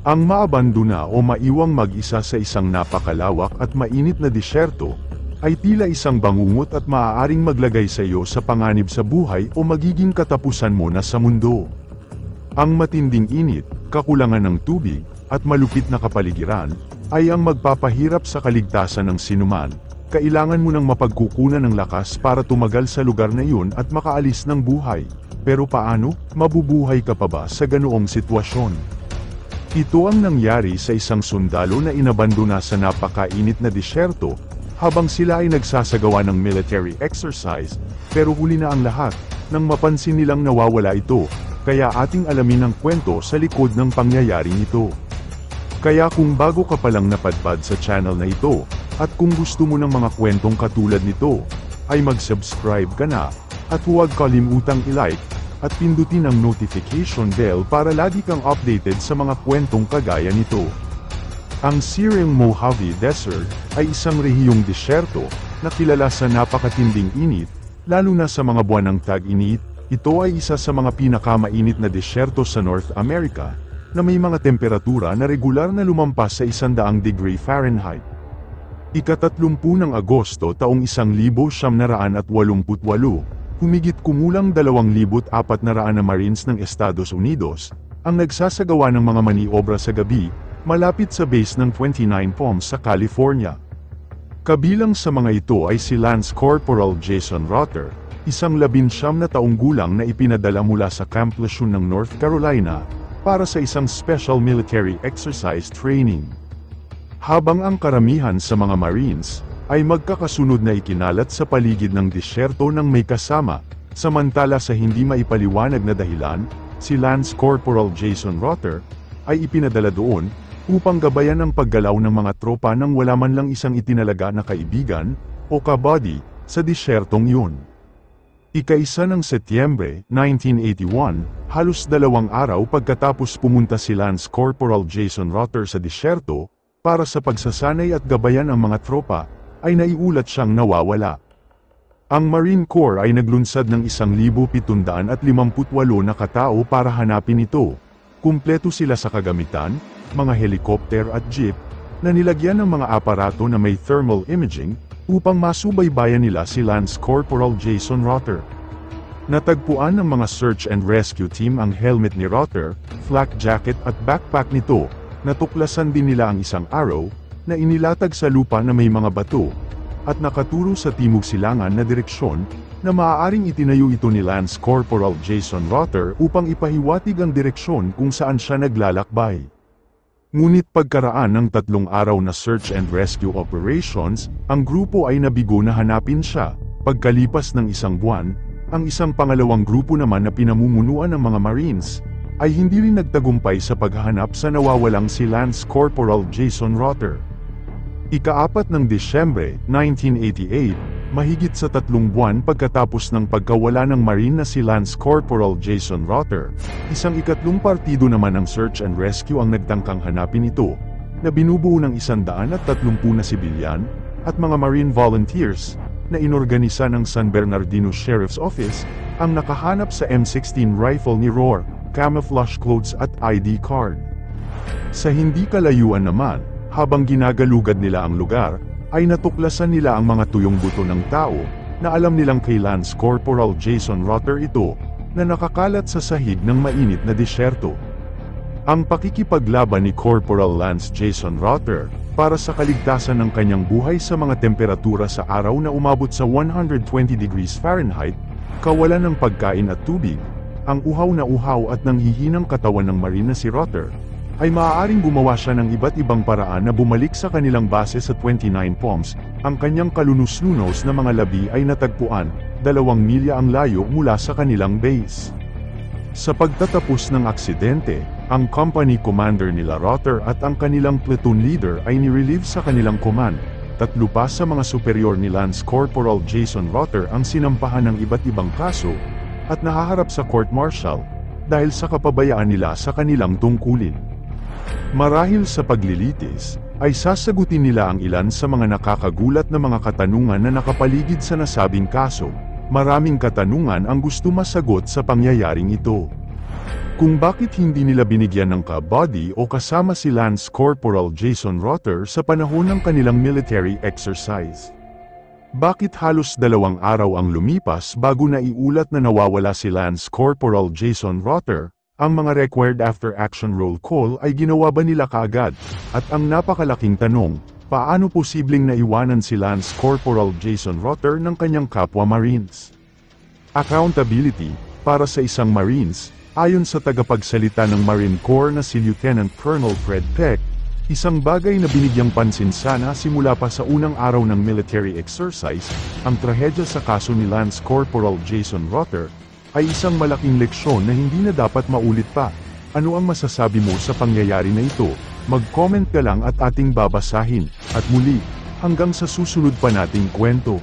Ang maabandona o maiwang mag-isa sa isang napakalawak at mainit na disyerto, ay tila isang bangungot at maaaring maglagay sa iyo sa panganib sa buhay o magiging katapusan mo na sa mundo. Ang matinding init, kakulangan ng tubig, at malupit na kapaligiran, ay ang magpapahirap sa kaligtasan ng sinuman. Kailangan mo ng mapagkukunan ng lakas para tumagal sa lugar na iyon at makaalis ng buhay. Pero paano, mabubuhay ka pa ba sa ganoong sitwasyon? Ito ang nangyari sa isang sundalo na inabandona sa napakainit na disyerto, habang sila ay nagsasagawa ng military exercise, pero huli na ang lahat, nang mapansin nilang nawawala ito, kaya ating alamin ang kwento sa likod ng pangyayaring ito. Kaya kung bago ka palang napadpad sa channel na ito, at kung gusto mo ng mga kwentong katulad nito, ay mag-subscribe ka na, at huwag kalimutang i-like, at pindutin ang notification bell para lagi kang updated sa mga kwentong kagaya nito. Ang Sierra Mojave Desert ay isang rehiyong disyerto na kilala sa napakatinding init, lalo na sa mga buwan ng tag-init. Ito ay isa sa mga pinakamainit na disyerto sa North America, na may mga temperatura na regular na lumampas sa 100 degree Fahrenheit. Ika-30 ng Agosto taong 1988, humigit kumulang 2,400 na Marines ng Estados Unidos, ang nagsasagawa ng mga maniobra sa gabi, malapit sa base ng 29 Palms sa California. Kabilang sa mga ito ay si Lance Corporal Jason Rotter, isang 19 na taong gulang na ipinadala mula sa Camp Lejeune ng North Carolina, para sa isang special military exercise training. Habang ang karamihan sa mga Marines, ay magkakasunod na ikinalat sa paligid ng disyerto ng may kasama, samantala sa hindi maipaliwanag na dahilan, si Lance Corporal Jason Rotter, ay ipinadala doon, upang gabayan ang paggalaw ng mga tropa nang wala man lang isang itinalaga na kaibigan, o kabady, sa disyertong yun. Ika-1 ng Setyembre, 1981, halos 2 araw pagkatapos pumunta si Lance Corporal Jason Rotter sa disyerto, para sa pagsasanay at gabayan ang mga tropa, ay naiulat siyang nawawala. Ang Marine Corps ay naglunsad ng 1,758 na katao para hanapin ito. Kumpleto sila sa kagamitan, mga helicopter at jeep, na nilagyan ng mga aparato na may thermal imaging, upang masubaybayan nila si Lance Corporal Jason Rotter. Natagpuan ng mga search and rescue team ang helmet ni Rotter, flak jacket at backpack nito. Natuklasan din nila ang isang arrow, na inilatag sa lupa na may mga bato, at nakaturo sa timog-silangan na direksyon, na maaaring itinayo ito ni Lance Corporal Jason Rotter upang ipahiwatig ang direksyon kung saan siya naglalakbay. Ngunit pagkaraan ng 3 araw na search and rescue operations, ang grupo ay nabigo na hanapin siya. Pagkalipas ng 1 buwan, ang isang pangalawang grupo naman na pinamumunuan ng mga Marines, ay hindi rin nagtagumpay sa paghahanap sa nawawalang si Lance Corporal Jason Rotter. Ika-4 ng Disyembre, 1988, mahigit sa 3 buwan pagkatapos ng pagkawala ng Marine na si Lance Corporal Jason Rotter, isang ika-3 partido naman ng search and rescue ang nagtangkang hanapin ito, na binubuo ng 130 na sibilyan, at mga Marine volunteers, na inorganisa ng San Bernardino Sheriff's Office, ang nakahanap sa M16 rifle ni Rohr, camouflage clothes at ID card. Sa hindi kalayuan naman, habang ginagalugad nila ang lugar, ay natuklasan nila ang mga tuyong buto ng tao, na alam nilang kay Lance Corporal Jason Rotter ito, na nakakalat sa sahig ng mainit na disyerto. Ang pakikipaglaban ni Corporal Lance Jason Rotter, para sa kaligtasan ng kanyang buhay sa mga temperatura sa araw na umabot sa 120 degrees Fahrenheit, kawalan ng pagkain at tubig, ang uhaw na uhaw at nanghihinang katawan ng Marine na si Rotter, ay maaaring gumawa siya ng iba't ibang paraan na bumalik sa kanilang base sa 29 Palms. Ang kanyang kalunos-lunos na mga labi ay natagpuan, 2 milya ang layo mula sa kanilang base. Sa pagtatapos ng aksidente, ang company commander nila Rotter at ang kanilang platoon leader ay nirelieve sa kanilang command. 3 pa sa mga superior ni Lance Corporal Jason Rotter ang sinampahan ng iba't ibang kaso, at nahaharap sa court-martial, dahil sa kapabayaan nila sa kanilang tungkulin. Marahil sa paglilitis, ay sasagutin nila ang ilan sa mga nakakagulat na mga katanungan na nakapaligid sa nasabing kaso. Maraming katanungan ang gusto masagot sa pangyayaring ito. Kung bakit hindi nila binigyan ng ka-body o kasama si Lance Corporal Jason Rotter sa panahon ng kanilang military exercise. Bakit halos 2 araw ang lumipas bago naiulat na nawawala si Lance Corporal Jason Rotter? Ang mga required after-action roll call ay ginawa ba nila kaagad? At ang napakalaking tanong, paano posibleng naiwanan si Lance Corporal Jason Rotter ng kanyang kapwa Marines? Accountability, para sa isang Marines, ayon sa tagapagsalita ng Marine Corps na si Lieutenant Colonel Fred Peck, isang bagay na binigyang pansin sana simula pa sa unang araw ng military exercise, ang trahedya sa kaso ni Lance Corporal Jason Rotter, ay isang malaking leksyon na hindi na dapat maulit pa. Ano ang masasabi mo sa pangyayari na ito? Mag-comment ka lang at ating babasahin. At muli, hanggang sa susunod pa nating kwento.